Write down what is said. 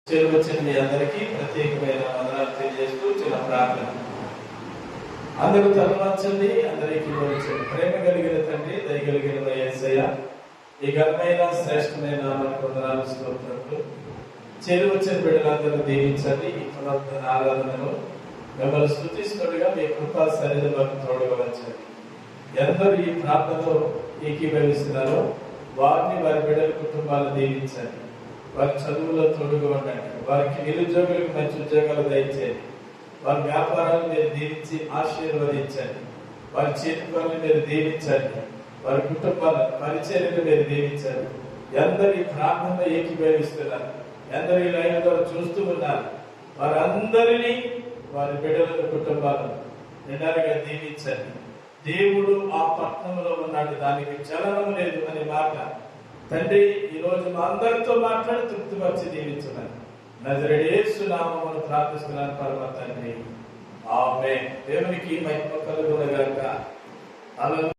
వచ్చిన మీ అందరికీ ప్రత్యేకమైన వందనాలు తెలియజేస్తూ చిన్న ప్రార్థన. అందరూ తలవంచండి. అందరికీ ప్రేమ కలిగిన తండ్రి, దయగలిగిన యేసయ్య, ఈ ఘనమైన శ్రేష్టమైన వందనాలు స్తోత్రములు. చేరి వచ్చిన బిడ్డలందరూ దీవించండి. ఈ పునరుద్ధరణ ఆరాధనలో మిమ్మల్ని స్తుతిస్తుండగా మీ కృపా సన్నిధిలోకి తోడుగా వచ్చండి. ఎందరూ ఈ ప్రార్థనలో ఏకీభవిస్తున్నారో వారిని వారి బిడ్డల కుటుంబాలను దీవించండి. వారి చదువులో తోడుగా ఉండండి. వారికి నిరుద్యోగులకు మంచి ఉద్యోగాలు దయచేయండి. వారి వ్యాపారాలు మీరు దీవించి ఆశీర్వదించండి. వారి చేతి పనులు మీరు దీవించండి. వారి కుటుంబాల పరిచర్యలు మీరు దీవించండి. ఎందరు ఈ ప్రార్థనలో ఏకీభవిస్తున్నారు, ఎందరు ఈ లైన్ ద్వారా చూస్తూ ఉన్నారు, వారందరినీ వారి బిడ్డల కుటుంబాలను నిండారుగా దీవించండి. దేవుడు ఆ పట్టణంలో ఉన్నాడు, దానికి చలనం లేదు అనే మాట తండ్రి ఈ రోజు మా అందరితో మాట్లాడి తృప్తిపరిచి దీవించున్నాను. నజరేయుడు యేసు నామమున ప్రార్థిస్తున్నాను పరమ తండ్రి, ఆమేన్. దేవునికి మహిమ కలుగును గాక.